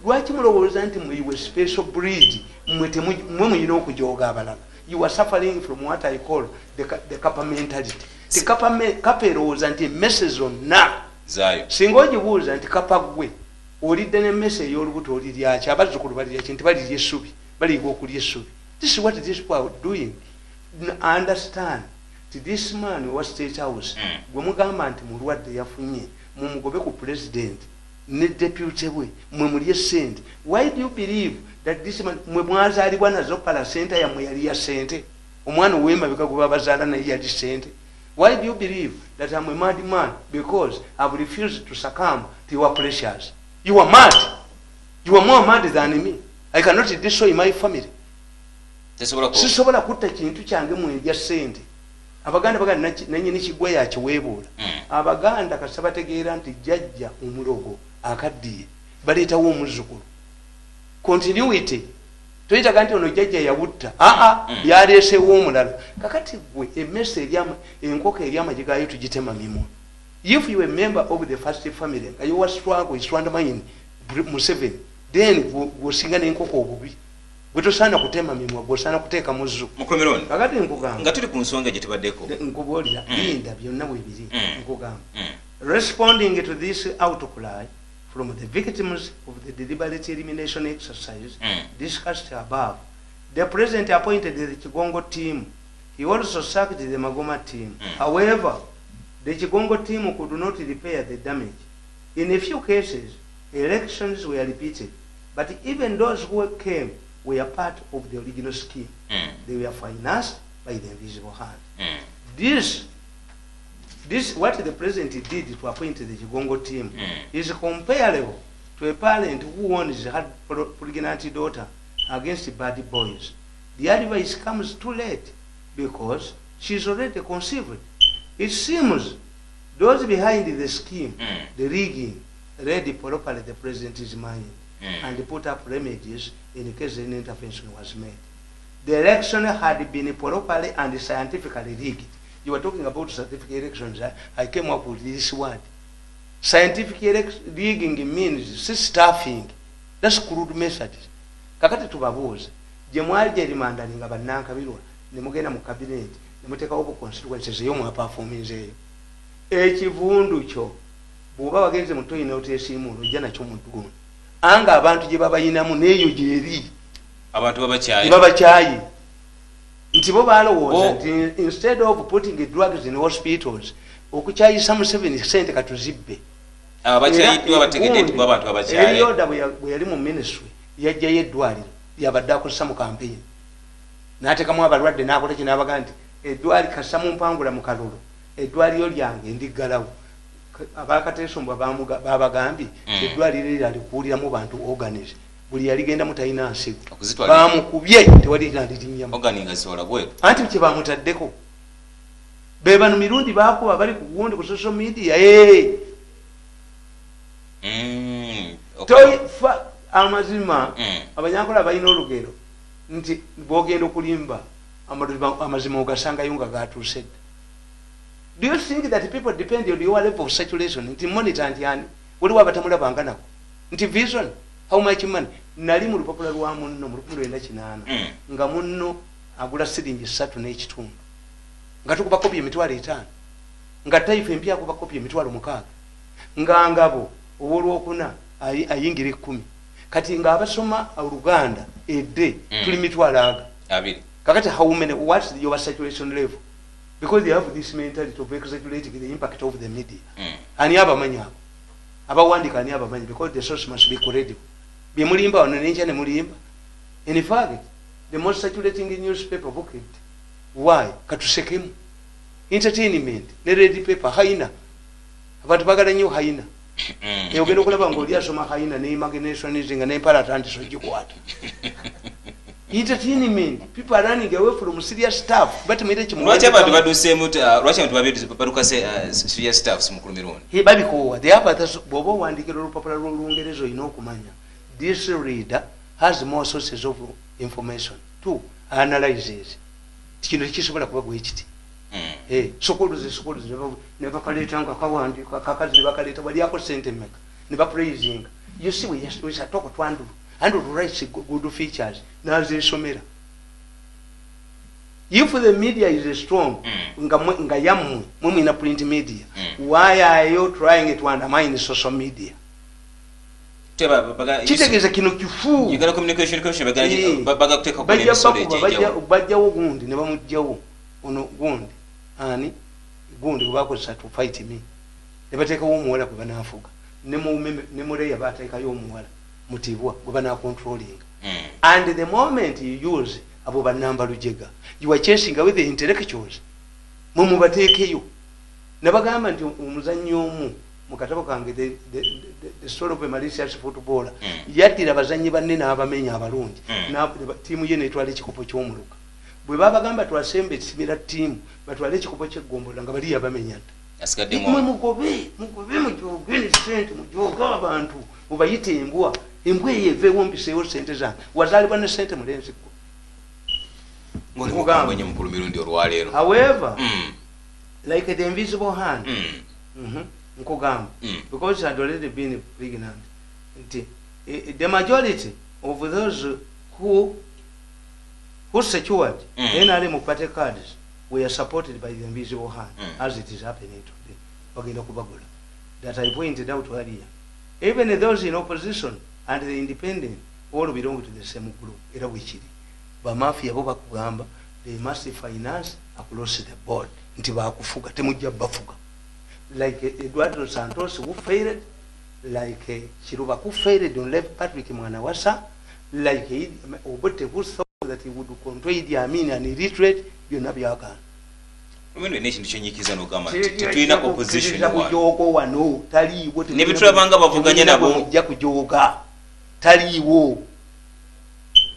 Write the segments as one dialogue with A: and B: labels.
A: lwaki mulowooza nti mwe special breed mwe muyina okujooga abalala? You are suffering from what I call the kappa mentality. The kappa erowooza nti emmese zonna singa ogibuuza nti kappa gwe olidde n'emmese ey'olubuto oliryaki, abazzukulu baliryaki, nti balirya essubi, baliyiga okulya essubi. This is what these people are doing. Understand that this man was State House gwe mugamba nti mulwadde yafunye mumugobe ku president ne deputy we mwe mulye sente. Why do you believe that this man mwe mwazaalibwa nazo pala sente yammwe yali ya sente? Omwana ow'emabega gwe babazaala naye yali sente. Why do you believe that I'm a mad man? Because I've refused to succumb to your pressures. You are mad. You are more mad than me. I cannot destroy my family. Sisobola kutta kintu kyange mwendya sente. Abaganda baganda nanyini kigwe yakiweebuula. Abaganda kasa bategeera nti jjajja omulogo akaddiye baleetawo omuzzukulu. Continuity. Toyitaga nti ono jjajja yawutta. Yaleesewo omulala. Kakati gwe emmese enkoko eryamagi gaayo tugitema mimwa. If you are a member of the first family, you were struggle with Swandamayin Museveni, then gosinga n'enkoko obubi. Bwetosaana kutema mimwa, gosaana kuteeka muzzu.
B: Mukomeroni.
A: Kakati nkugamba.
B: Nga tuli ku nsonga gye tubaddeko.
A: Nkubuulira linda byonna bwe biri. Nkugamba. Responding to this outcry from the victims of the deliberate elimination exercise discussed above, the president appointed the Chigongo team. He also sacked the Magoma team. However, the Chigongo team could not repair the damage. In a few cases, elections were repeated, but even those who came were part of the original scheme. They were financed by the invisible hand. This what the president did to appoint the Chigongo team is comparable to a parent who owns her pregnant daughter against bad boys. The advice comes too late because she's already conceived. It seems those behind the scheme, the rigging, read properly the president's mind and put up remedies in case any intervention was made. The election had been properly and scientifically rigged. You were talking about scientific elections. I came up with this word. Scientific rigging means staffing. That's crude methods. Kakati tubabuuza gye mwali gyerimandali bannankabirwa ne mugenda mu cabinet ne muteekawo bu constituencies eyo mwaperformance eyo. Ekivundu kyo bw'oba wagenze mu toyina oteesiimu ojja nakyo mu ddungu. Anga abantu gye babayinamu n'eyo gyeri.
B: Abantu babakyayi.
A: Nti bo balowooza nti instead of putting drugs in hospitals okukyayisa Museveni sente katuzibbe.
B: Abakyayiddwa bategedde nti abantu abakyayi.
A: Eryoda bwe yali mu ministry yajjayo eddwaliro yabadde akozesa mu campaign. N'ateekamu abalwadde n'akola kye n'abaga nti eddwali kassa mu mpangula mu kalulu. Eddwaliro lyange ndiggalawo. Abakateesombwa babagambye eddwaliro eryo alikuwuliramu bantu organize. Buli yaligenda mutalina nsigo. Bamukubye tewali nalirinyamu. Anti kye bamutaddeko. Be bano mirundi baakuba bali ku gundi ku social media. Amazima abanyankola balina olugero nti bwogenda okulimba amazima ogasangayo nga gatuuse. Do you think that people depend on your level of saturation? Nti monitor nti ani waliwo abatamulabanga nako nti vision how much money nali mu lupapula lwa munno mu 2008 nga munno agula siringi 3 n'ekitundu nga tukuba kopi emitwalo 5 nga taifa empya kuba kopi emitwalo 6 nga ngabo olwokuna ayingira 10 kati nga abasoma Oluganda edde tuli mitwalo 2 kakati how many what's your saturation level? Because they have this mentality of exaggerating the impact of the media. Ani abamanya abawandika ani abamanyi because the source must be credible. Bimulimba ono nenja ne mulimba. In fact, the most circulating newspaper booklet. Why? Katusekemu. Entertainment. Ne red paper haina. Abantu bagala nnyo haina. Ogenda okulaba ng'oli asoma haina ne imagination izinga ne paratanti sojikwata. Entertainment. People are running away from serious stuff. But made it
B: Lwachi abantu badusemu lwachi abantu badukase serious stuffs mukulumironi.
A: He babiko the other bobo wandikira olupapula lw'Olungereza olina okumanya. This reader has more sources of information to analyze. Kino kisobola kuba gwe kiti. Sokoluze ne bakaleta nga kawandika kakazi ne bakaleta bali ako sente meka ne ba praising You see, we shall talk to Andrew writes good features. Now they somera. If the media is strong, nga print media, why are you trying to undermine social media? Kitegeza kino kifu.
B: You got communication baga kuteka ku message
A: bajjawo gundi ne bamujjawo ono gundi ani gundi kubakozesa to fight me ne bateekawo omuwala gwe banaafuga ne muleya bateekayo omuwala mutibwa gwe banaa controlling. And the moment you use abo banamba lujega, you are chasing away the intellectuals. Mumubateekeyo ne bagamba nti omuzannyo omu mukatabo kange the story of a malicious footballer yattira abazannyi banne n'abamenya abalungi ttiimu ye netwala ekikopo ky'omuluka bwe babagamba twasembe ekisimira ttiimu batwale ekikopo ky'eggombola nga bali yabamenya mwe mugobe mujooge sente mujooge abantu mubayite embwa eyo eveewo mbiseewo sente zange wazaalibwa ne sente mulenzi however like the invisible hand nkugamba because it had already been pregnant. The majority of those who secured NRM party cards were supported by the invisible hand, as it is happening today. That I pointed out earlier. Even those in opposition and the independent all belong to the same group. Era wichiri. Ba mafia bo bakugamba they must finance across the board. Nti bakufuga temujja bafuga. Like Eduardo Santos who failed, like Chiruba who failed on left Patrick Mwanawasa, like Obote who thought that he would control the Amin and illiterate, you know, Biaga.
B: When the nation changes no government, between opposition,
A: no, Tali, what
B: never Travangaba Vugana,
A: Jakujoga, Tali wo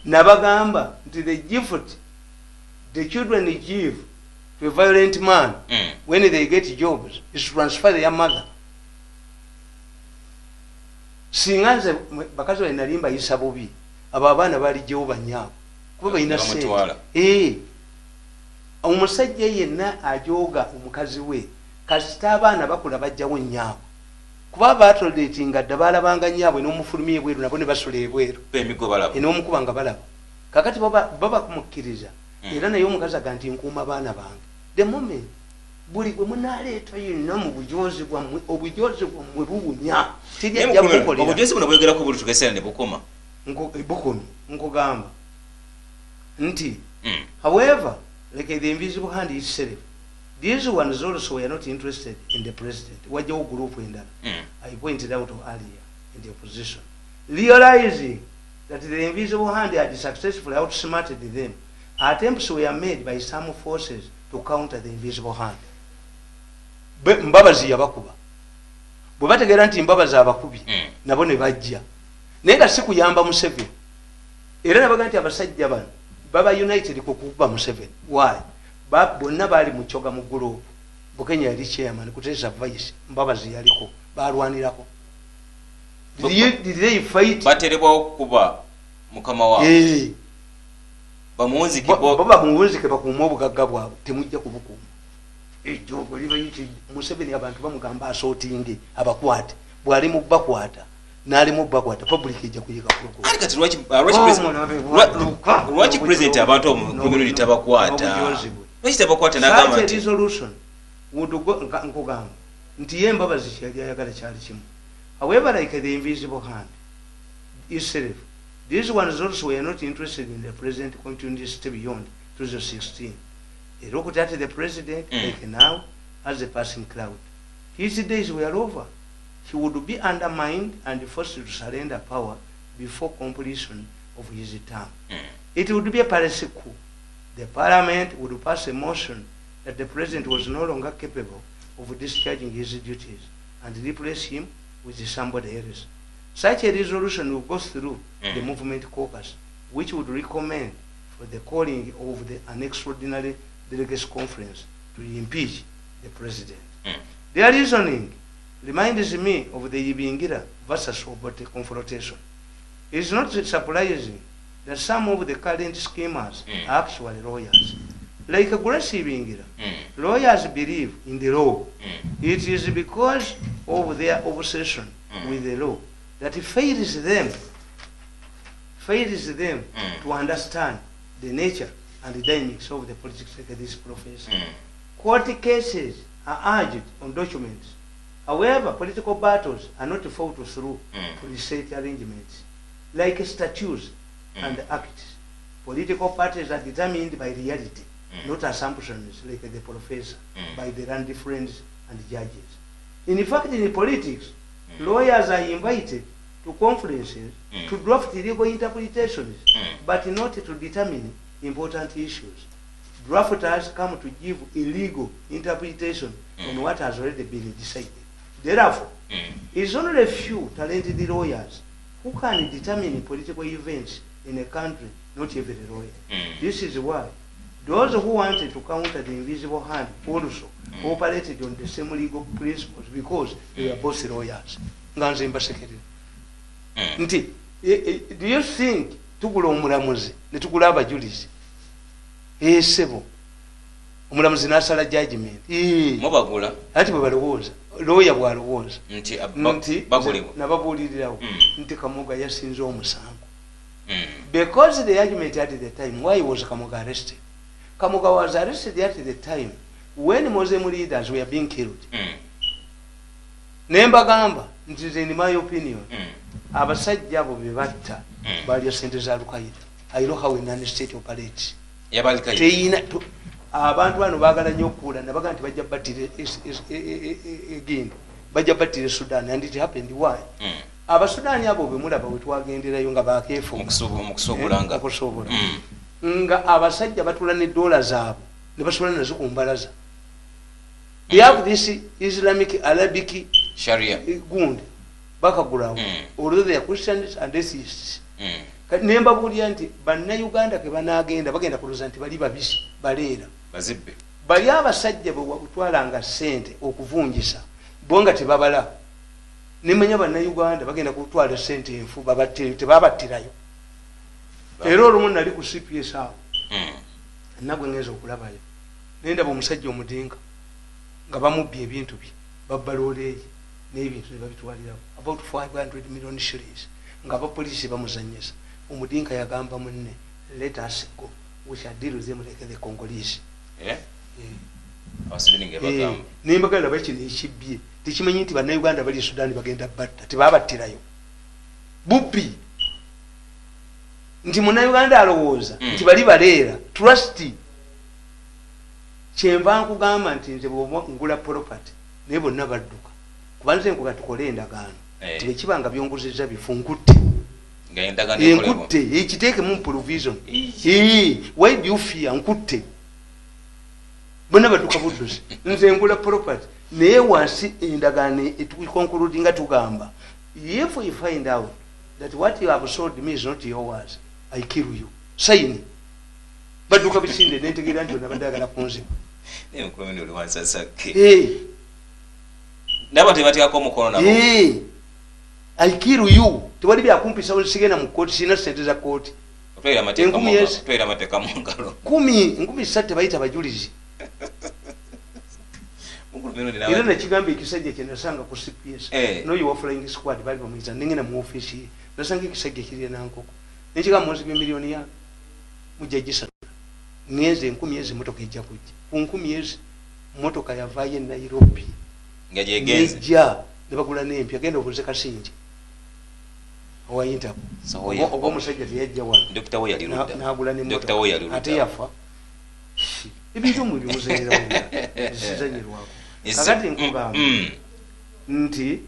A: Nabagamba to the gift the children they give to a violent man when they get jobs is to transfer their mother. Singaze bakazi balinalimba yisa bubi abo abaana balijjewo banyaabo kuba balina sente omusajja yenna ajooga omukazi we kasita abaana bakula bajjawo nyaabo kuba batoldatinga dda balabanga nyaabwe n'omufulumya ebweru nabo ne basula ebweru n'omukuba nga balaba kakati baba kumukkiriza era naye omukazi aga nti nkuuma abaana bange the moment buli gwe munaleeta yenna mu bujozi bwammwe obujozi bwammwe bubunya tijajja kukolera
B: obujozi buno bwegerako buli tugesera ne bukoma
A: bukomi nkugamba nti however like the invisible hand itself these ones also were not interested in the president wajjawo group endala I pointed out earlier in the opposition realizing that the invisible hand had successfully outsmarted them. Attempts were made by some forces to counter the invisible hand. Mbabazi yabakuba. Bwe bategeera nti mbabazi abakubi nabo ne bajja. Naye nga si kuyamba Museveni. Era nabaga nti abasajja bano baba united ku kukuba Museveni. Why? Bonna baali mu kyoga mu group. Bukenya yali chairman kuteesa vice. Mbabazi yaliko balwanirako. Did they fight?
B: Baterebwa okuba mukama wa. Bamuwunzike bakuuma obugagga bwabwe temujja kubukuuma ejjoogo liba yiti Museveni abantu bamugamba asootinge abakwate bw'ali mu bakwata n'ali mu bakwata public ejja kuyika lwaki president abantu mu community tabakwata lwaki tabakwata n'agamba nti
A: resolution nkugamba nti ye Mbabazi kyali ayagala kyali kimu. However, like the invisible hand itself, these ones also were not interested in the president continuing to stay beyond 2016. They looked at the president like now as a passing cloud. His days were over. He would be undermined and forced to surrender power before completion of his term. It would be a policy coup. The parliament would pass a motion that the president was no longer capable of discharging his duties and replace him with somebody else. Such a resolution will go through the movement caucus, which would recommend for the calling of an extraordinary delegates conference to impeach the president. Their reasoning reminds me of the Ibingira versus Obote confrontation. It is not surprising that some of the current schemers are actually lawyers. Like Grace Ibingira, lawyers believe in the law. It is because of their obsession with the law that fails them to understand the nature and the dynamics of the politics like this professor. Court cases are urged on documents. However, political battles are not fought through preset arrangements like statutes and acts. Political parties are determined by reality, not assumptions like the professor, by the land friends and judges. In fact, in politics, lawyers are invited to conferences to draft legal interpretations, but not to determine important issues. Drafters come to give illegal interpretation on what has already been decided. Therefore, it is only a few talented lawyers who can determine political events in a country, not every lawyer. This is why those who wanted to counter the invisible hand also operated on the same legal principles because they were both lawyers. Do you think tugula omulamuzi ne tugula abajulizi sebo omulamuzi nasala judgment
C: mubagula
A: ati bwe balowooza lawyer bwalowooza
C: nti
A: nababulirirawo nti Kamoga yasinze omusango because the argument at the time why was Kamoga arrested. Kamoga was arrested at the time when Muslim leaders were being killed. Nembagamba nti in my opinion abasajja abo bebatta bali sente za Al-Qaeda. I know how a non-state operates. Teina abantu bano bagala nnyo okula nabaga nti bajja battire again bajja battire Sudan and it happened why abasudani abo bemulaba bwe twagenderayo nga bakeefu
C: mukusobulanga
A: nga abasajja batula ne dola zaabwe ne basobola nazo ku mbalaza. They have this Islamic Arabic
C: Sharia
A: gundi bakagulawo although they are Christians and atheists. Nemba bulya nti bannayuganda ke banagenda bagenda kuluza nti bali babisi baleera
C: bazibbe
A: bali abasajja bwe wakutwalanga ssente okuvunjisa bonga tebabala nemanya bannayuganda bagenda kutwala ssente enfu tebabattirayo era olumu nali ku CPS awo nagwe ngenza okulabayo nendaba omusajja omudinga nga bamubbye ebintu bye babbaloleeyi n'ebintu ne babitwalirawo about 500 million shillings nga abapoliisi bamuzanyisa. Omudinka yagamba munne let us go we shall deal with them like the Congolese. Nembagala bakino ekibbye tekimanyi nti bannayuganda bali Sudan bagenda batta tebabattirayo bubbi nti munnayuganda alowooza nti bali baleera trust kyenva nkugamba nti nze bw'oba ngula property naye bonna badduka kuba nze nkuga tukole endagaano tibekibanga byonguzizza bifu nkutte enkutte ekiteekemu provision why do you fear nkutte bonna badduka buddusi nze ngula property naye wansi endagaano etukonkuludi nga tugamba if we find out that what you have sold me is not yours I kill you sign badduka bisinde nentegeera nti onabadde agala kunziba
C: nabo tebateekako omukono nabo
A: I kill you tewali byakumpisa sigenda mu kooti sina sente za kooti
C: otwera amateeka mu ngalo
A: 10 tebayita bajulizi era nekigamba ekisajja kyenasanga ku CPS noyo wa flying squad bali bamuiza nengena mu office ye nasanga ekisajja kiri nankoko nekigamba muzibe miliyoni ya mujajisa ngeze 10 motoka ejja kujja ku 10 motoka yavaye Nairobi
C: ngajegenze
A: ja nebagula nempya genda okuze Kasinje awayinta obo musajja teyajja wano
C: Dr. Wo yali ludda
A: nagula ne
C: Dr. Wo yali ludda
A: ate yafa ebintu mu byozera zizanyirwako kakati nkugamba nti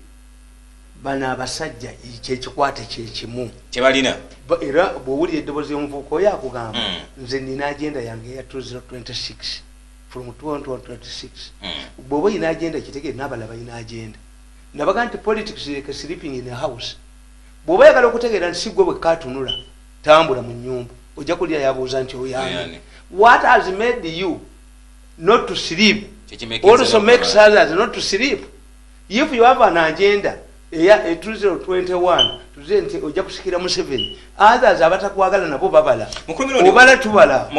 A: bana abasajja kyekikwate kyekimu
C: kyebalina
A: era bwowulira eddoboozi y'omuvubuka yakugamba nze nina agenda yange eya 2026 from 2026 bw'oba yina agenda kitegeere n'abalala balina agenda nabaga nti politics like sleeping in a house bw'oba yagala okutegeera nti si gwe bwe katunula tambula mu nnyumba ojja kulya yabuuza nti oyani what has made you not to sleep also makes others not to sleep if you have an agenda eya 2021 tuze nti ojja kusikira Museveni others abatakwagala nabo babala obala tubala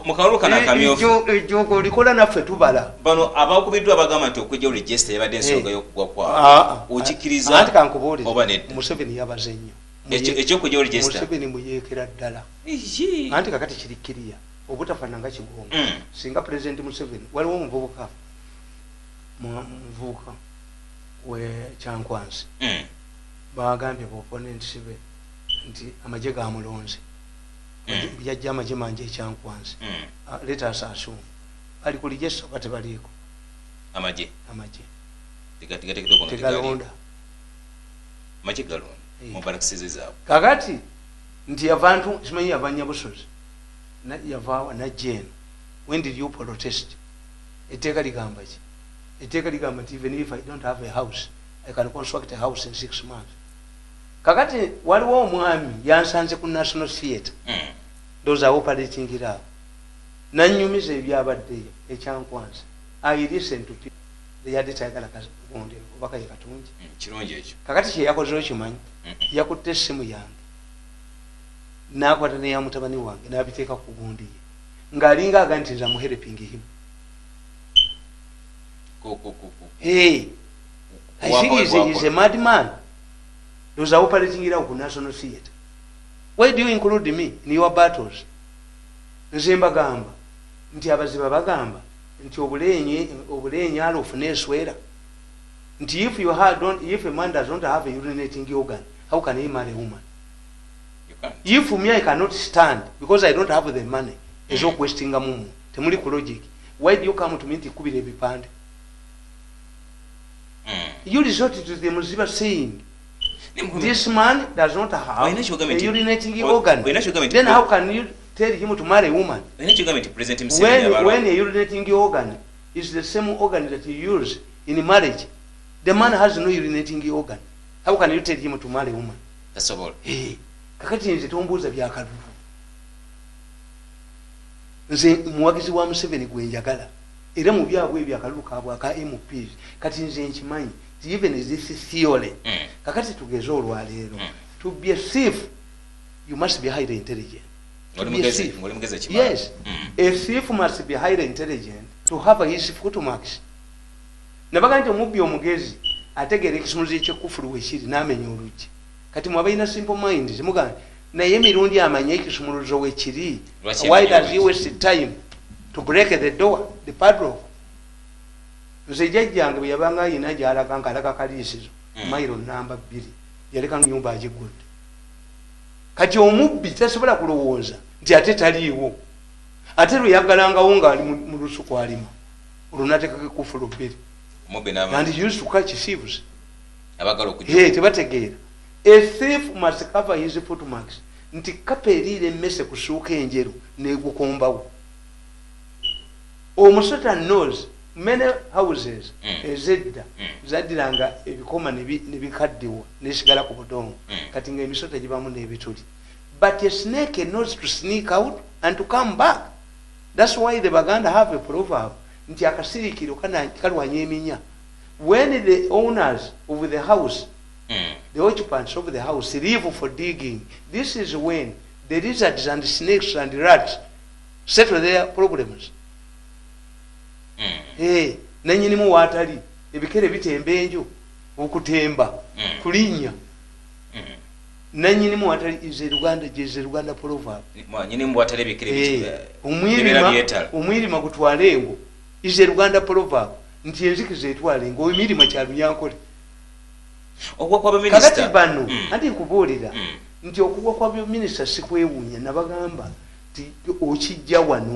C: mukalulu kana kamyofu
A: ejjo likola naffe tubala
C: bano abakubiddwa bagamba nti okujja register yabadde ensonga y'okugwa kwa okikiriza
A: anti kankubuulire Museveni yabaze nnyo
C: ekyokujja register
A: Museveni muyeekera ddala anti kakati kirikkiriya obutafananga kigongo singa President Museveni waliwo omuvubuka we Kyankwanzi bagambye opponents be nti amaje ga mulonzi yajja amaje manje Kyankwanzi let us assume ali ku register kati baliko
C: amaje
A: tegalonda
C: amaje galonda mubarak sizizabo
A: kakati nti abantu simanyi abanya busozi yavaawa najjeno when did you protest etteeka ligamba ki etteeka ligamba nti even if I don't have a house I can construct a house in 6 months kakati waliwo omwami yansanze ku National Theatre those are operating it out nanyumiza ebyabaddeyo Ekyankwanzi I listen to people they had tayagala kazi obaka yekatungi
C: kirungi ekyo
A: kakati kye yakozeho kimanyi yakutte essimu yange n'akwata neya mutabani wange n'abiteeka ku gundi ye ng'alinga aga nti nze amuhelping him hey I think he's a madman. He was operating it out ku National Theatre. Why do you include me in your battles? Nze mbagamba nti abaziba bagamba nti obulenye alofune eswera nti if a man does not have a urinating organ, how can he marry a woman? If me I cannot stand because I don't have the money ez'okwestinga mumu temuli ku logic, why do you come to me nti kubira ebipande? You resort to the Muziba saying this man does not have a urinating organ. Then how can you tell him to marry a woman? When a urinating organ is the same organ that you use in marriage, the man has no urinating organ. How can you tell him to marry a woman?
C: That's all.
A: Hey, kakati nze tombuuza byakaluvu. Nze muwagizi wa Museveni gwe njagala. Era mu byabwe ebyakalulu kaabwe aka MPs kati nze nkimanyi even this theory kakati tugeze olwaleero to be a thief you must be highly intelligent. Yes, a thief must be highly intelligent to have his footmarks. Nabaga nti omubbi omugezi ategeera ekisumuluzo ekyekufulu wekiri n'amenya oluggi kati mwabalina simple mind zimuga naye emirundi amanye ekisumuluzo wekiri why does he waste time to break the door, the padlock? Nze jjajjange bwe yabanga ayina gy'alaga ng'alaga kaliisizo mayiro namba 2 yaleka nnyumba agigudde kati omubbi tasobola kulowooza nti ate taliiwo ate lwe yaggalangawo ng'ali mu lusuku alima olunateekako ekufulu 2 and he used to catch thieves tebategeera a thief must cover his footmarks nti kapa eriira emmese kusuuka enjeru neegukombawo. Omusota knows many houses ezedda zaddiranga ebikoma nebikaddiwa nesigala ku budongo kati nga emisota gibamu n'ebituli, but a snake knows to sneak out and to come back. That's why the Baganda have a proverb nti akasirikiro kalwanya eminya. When the owners of the house, the occupants of the house leave for digging, this is when the lizards and snakes and rats settle their problems. Nanyinimu watali ebikere bitemba enjo okutemba kulinya nanyinimu watali ize Luganda proverb
C: nanyinimu watali ebikere bitemba
A: umwirima gutwala engo ize Luganda proverb nti enzikiza etwala engo omwirima kya Lunyankole
C: okugwa kwa minister
A: kakati bano andi kubuulira nti okugwa kwa minister sikwewunya nabagamba nti okijja wano.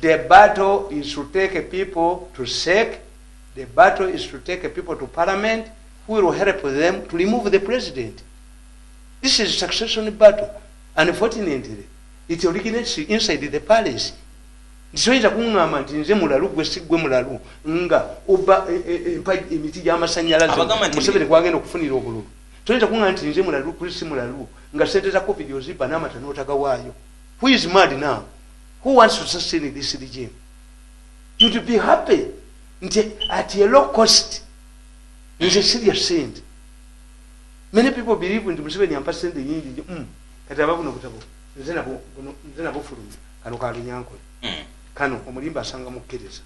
A: The battle is to take people to SEC. The battle is to take people to parliament who will help them to remove the president. This is a succession battle. Unfortunately, it originates inside the palace. Ndisoyinza kuŋŋamba nti nze mulalu gwe si gwe mulalu nga oba emiti gy'amasannyalaze Museveni kwagenda okufunira obululu. Toyinza kuŋŋamba nti nze mulalu kuli si mulalu nga ssente za covid ozibba n'amata n'otagawaayo. Who is mad now? Who wants to sustain this regime? You to be happy at a low cost. It's a serious sin. Many people believe nti Museveni ampa sente nyingi kati abavuno butabo nze nabo fulumi kano kalunyankole kano omulimba asanga mukkiriza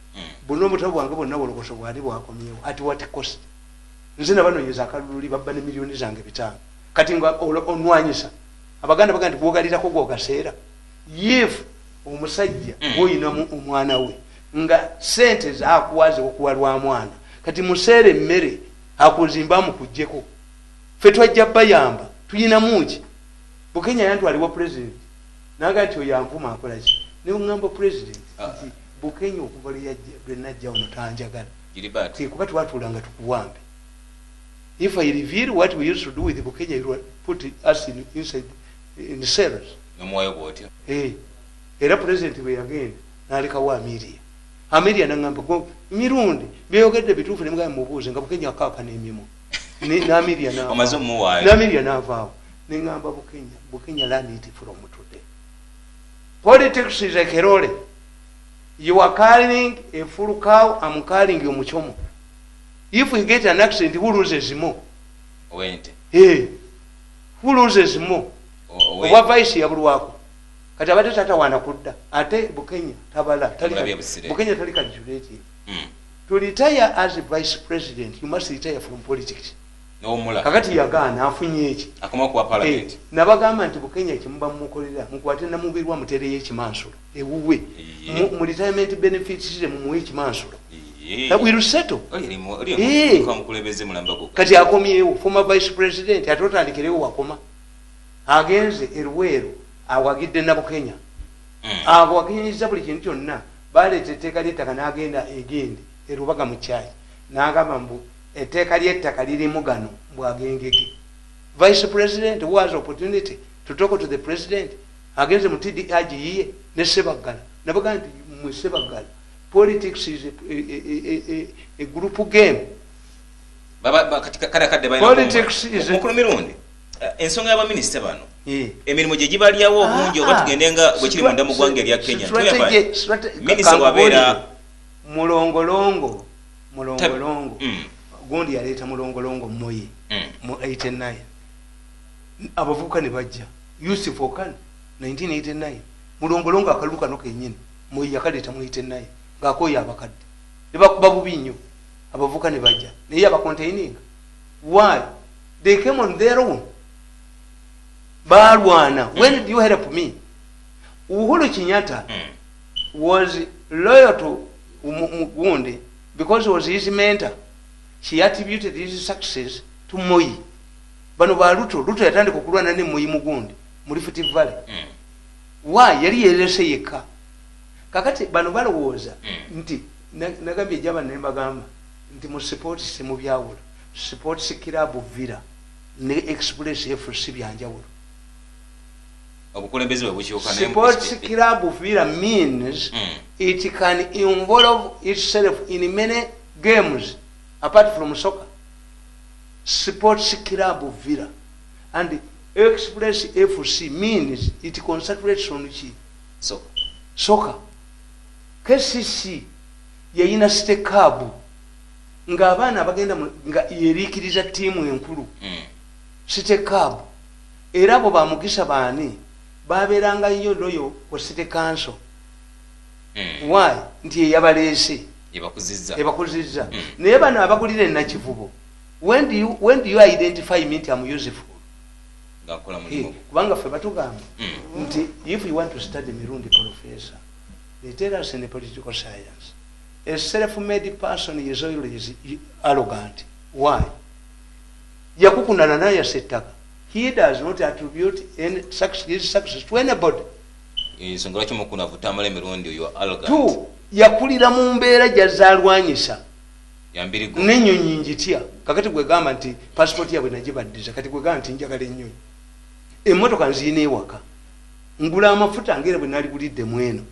A: buno obutabo bwange bwonna bwolokoso bwali bwakomyewo at what cost nze nabanonyeza akalululi babba ne miliyoni zange 5 kati nga onwanyisa abaganda baganda bwogalirako gwogaseera if omusajja oyina omwana we nga sente zakuwaze okuwa lwa mwana kati museere emmere akuzimba mukujjeko fe twajja bayamba tuyina muki Bukenya yantwaliwo president naga nti oyo anvuma akolaki ne ngamba president nti Bukenya okuva lwe najja ono tanjagala kuba twatuulanga tukuwambe. If I reveal what we used to do with Bukenya, it will put us inside in the cells. Era president we again nalikawo Amelia nangamba ko mirundi byogedde bituufu ne mugaye mubuuze nga Bukenya akaaka n'emimo na Amelia na
C: amazomu wayo
A: na Amelia navaawo ne ngamba Bukenya learn it from today. Politics is like a role. You are carrying a full cow, I'm carrying your muchomo. If we get an accident, who loses more?
C: Went.
A: Hey, who loses more? What vice you have? Katabata tata wana kudda. Ate Bukenya tabala. Bukenya talika jureti. To retire as a vice president, you must retire from politics.
C: No mula.
A: Kakati yagana afunye eki.
C: Akoma ku parliament.
A: Nabagamba nti Bukenya kimuba mukolera mukwate na mubiri wa mutere y'ekimansulo. Ewuwe. Mu retirement benefits mu muwe ekimansulo. We will settle. Kati akomyewo former vice president atotandikerewo wakoma agenze erweru awagidde na Bukenya awakinyiza buli kintu kyonna baleeta etteeka ly'ettaka n'agenda egende erubaga mu kyayi n'agamba mbu etteeka ly'ettaka lirimu gano bwagengeke. Vice president was opportunity to talk to the president agenze mu TDI yiye ne Sebaggala nabaga nti mu Sebaggala politics is a group game. Politics is
C: a mirundi. Ensonga y'aba minister bano. Emirimu gye gibalyawo obungi oba tugendenga bwe kiri munda mu ggwanga erya Kenya. Minister wabeera
A: mulongolongo. Gundi yaleeta mulongolongo Moyi mu 89. Abavubuka ne bajja. Yusuf Okan 1989. Mulongolongo akaluka no kennyini. Moyi yakaleeta mu 89. Ngakoya abakadde nebakuba bubi nnyo abavuka ne bajja naye abacontaining. Why? They came on their own. Balwana. When did you help me? Uhuru Kenyatta was loyal to Mugundi because he was his mentor. She attributed his success to Moi. Bano ba Ruto yatandika okulwana ne Moi Mugundi mu Rift Valley. Why? Yali yerese yekka. Kakati bano balowooza nti nagambye jaba ne mbagamba nti mu support si mu byawulo support si club Villa ne Express FC byanjawulo.
C: Obukulembeze bwe bukyuka
A: ne support club Villa means it can involve itself in many games apart from soccer. Sports club Villa and Express FC means it concentrates on soccer. KCC yayina stekabu nga abaana bagenda nga yerikiriza tiimu enkulu stekabu era abo bamugisa baani babeeranga nnyo loyo ku city council. Why? Nti eyabaleese ebakuzizza naye bano abagulira enakivubo when do you identify me nti am useful? Kubanga ffe batugamba nti if you want to study Mirundi professor, they tell us in the political science, a self-made person is always arrogant. Why? Yakukunana naye settaka. He does not attribute any his success to anybody. Two, yakulira mu mbeera gyazaalwanyisa n'ennyonyi njitya kakati gwe gamba nti passport yabwe nagibaddiza kati gwe gamba nti njagala ennyonyi emmotoka nziina ewaka ngula amafuta ngere bwe naligulidde mweno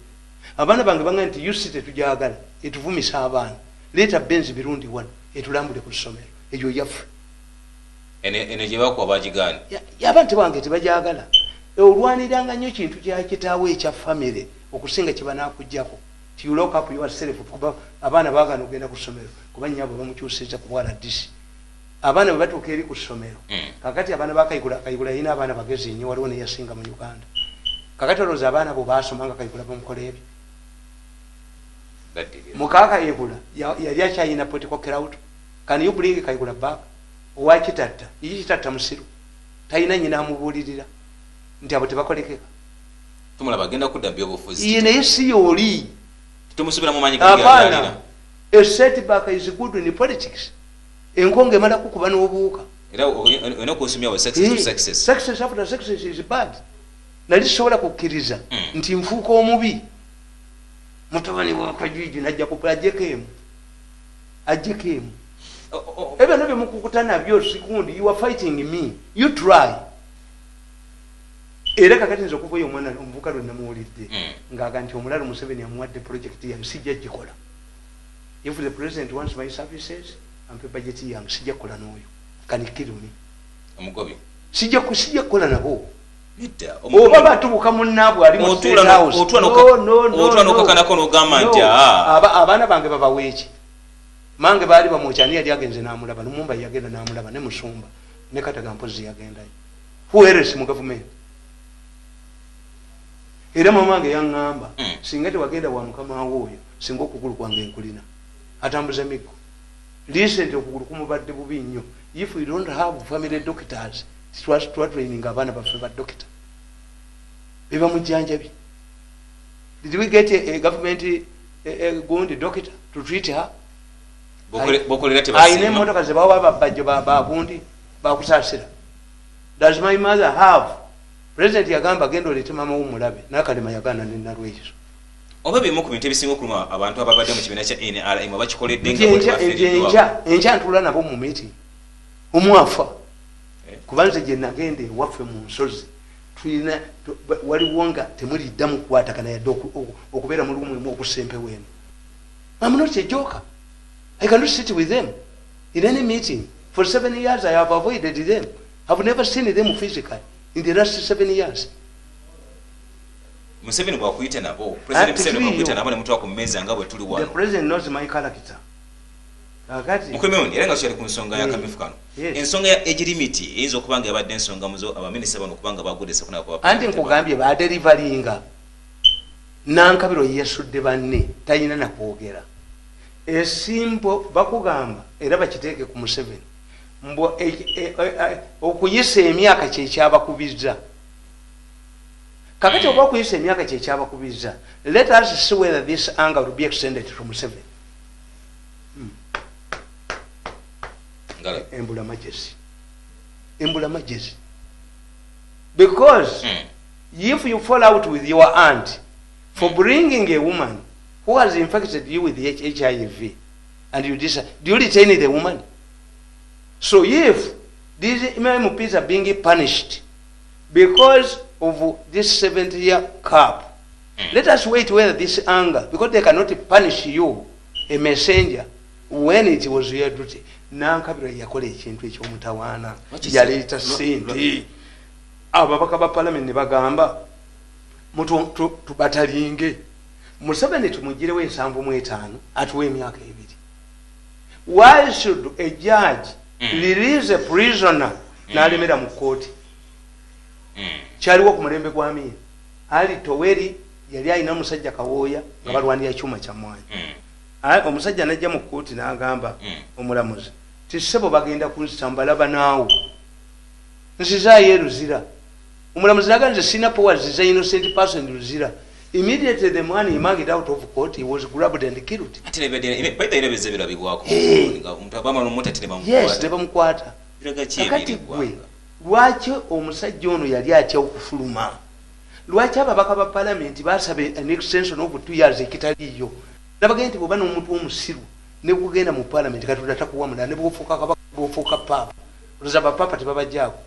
A: abaana bange banga nti UC tetujagala etuvumisa abaana leeta benzi birundi wano etulambule ku ssomero egyo yaffe
C: ene gye bakuwa bagigani
A: abantu bange tebajagala olwaniranga nnyo kintu kyakitaawo ekya famire okusinga kye banaakuggyako you lock up yourself kuba abaana baagana okugenda ku ssomero kuba nnyabo bamukyusiza ku bwala disi abaana bwe batuuka eri ku ssomero kakati abaana bakayigula yina abaana bagezi nnyo waliwo neyasinga mu Uganda kakati olowooza abaana bo basoma nga kayigula bamukola ebyo mukakayigula yali akyayina political crowd can you bring kayigula back owakitatta ikitatta musiru talina nyina amubuulirira nti abo tebakolekeka
C: tumulaba agenda kudda byobufuzi
A: ye naye si yooli
C: tumusubiramu manyi gagalira
A: a setback is good in politics enkonga emala kukuba n'obuuka
C: era onokusumya wa success
A: after success is bad nali sobola kukkiriza nti nfuuka omubi mutabani wakajiji najja kupula ajekemu ebyo nabyo mukukuta nabyo sikundi you are fighting me you try era kakati nze okuvayo omwana omuvuka lwe namuwulidde ngaaga nti omulala Museveni amuwadde project yange sijja gikola if the president wants my services ampe budget yange sijja kukola n'oyo kanikiruni
C: omugobi
A: sijja kukola nabo oba batubuka munnaabwe ali mu State House
C: otwa nokakanako n'ogamba nti
A: abaana bange babaweeki mange baali bamwokyani yali agenze n'amulaba Lumumba yagenda n'amulaba ne Musumba ne Kataga Mpozi yagendayo who else mu government era mamange yaŋŋamba singa tewagenda wa mukama w'oyo singa okugulu kwange nkulina atambuza miggo recent okugulu kumubadde bubi nnyo if we don't have family doctors training abaana baffe ba doctor beba mujjanjabi did we get a government good doctor to treat her ayina emmotoka ze bawa babajjo bagundi bakusaasira does my mother have president yagamba genda oleete mama w'omulabe nakalema yagaana nenalwekiso
C: oba bimu ku bintu ebisinga okuluma abantu ababadde mu kibiina kya NRM bakikoledde
A: enkya ntula nabo mu meeting omwafa kubanze gye nagenda ewaffe mu nsozi tulina waliwo nga temuliddamu kukwatagana yadde okubeera mu lumu okusempewo eno I'm not a joker. I cannot sit with them in any meeting. For 7 years I have avoided them. I've never seen them physically in the last 7 years.
C: Museveni bwakuyita nabo president Museveni bwakuyita nabo ne mutwa ku mmeza nga bwe tuli wano
A: the president knows my character akati
C: mukomeoni era nga kyali ku nsonga ya kamifukano ensonga ya age limit eyinza okubanga yabadde ensonga muzo abaminisita bano okubanga bagudesa kuna kwa
A: anti nkugambye ba deliveryinga nankabiro yesudde banne tayina na kwogera esimpo bakugamba era bakiteeke ku Museveni mbo okuyisa emyaka kyekyabakubizza kakati oba okuyisa emyaka kyekyabakubizza let us see whether this anger will be extended to Museveni embula majesi because if you fall out with your aunt for bringing a woman who has infected you with HIV and you decide, do you retain the woman? So if these MPs are being punished because of this 70-year cap, let us wait whether this anger, because they cannot punish you, a messenger, when it was your duty. Nankabira yakola ekintu ekyomutawaana yaleeta ssente ababaka ba parliament ne bagamba tubatalinge Museveni tumugirewo 75 atuwe emyaka 2. Why should a judge release a prisoner n'alemera mu kooti? Kyaliwo ku mulembe gwa Amini ali Toweri yali alina omusajja Kawooya nga balwanira ekyuma kya mwanyi. Omusajja najja mu kooti n'agamba omulamuzi ti ssebo bagenda kunsambalaba naawe nsizaayo eruzira. Omulamuzi n'agamba nze sina powers is an innocent person ruzira. Immediately the man emerged out of court, he was grabbed and killed. Yes, nebamukwata. Kakati gwe lwaki omusajja ono yali atya okufuluma? Lwaki ababaka ba parliament basaba an extension of 2 years ekitaliyo? Nabagenda nti bw'oba n'omuntu omusiru ne kugenda mu parliament Katonda takuwa mulala ne bw'ofuuka kabaka bw'ofuuka paapa. Olowooza bapapa tebabajjaako,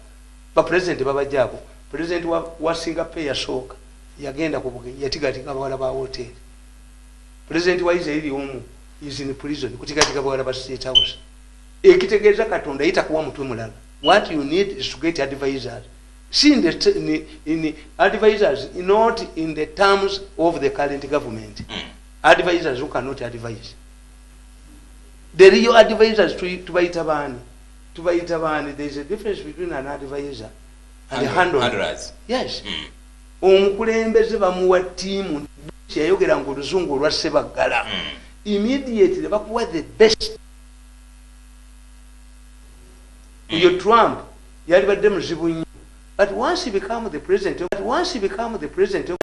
A: bapresident babajjaako. President wa Singapore yasooka yagenda ku bugenyi yatigatika abawala ba hoteli. President wa Israeli omu is in prison kutigatika abawala ba State House. Ekitegeeza Katonda yitakuwa mutwe mulala. What you need is to get advisors. See in advisors, not in the terms of the current government. Advisors who cannot advise. The real advisors to Baitabani, tubayita bani, there is a difference between an advisor and a handler. Yes. Omukulembeze bamuwa tiimu yayogera ngo oluzungu olwa Ssebaggala. Immediately bakuwa the best. Uyo Trump yali badde muzibu nnyo. But once he became the president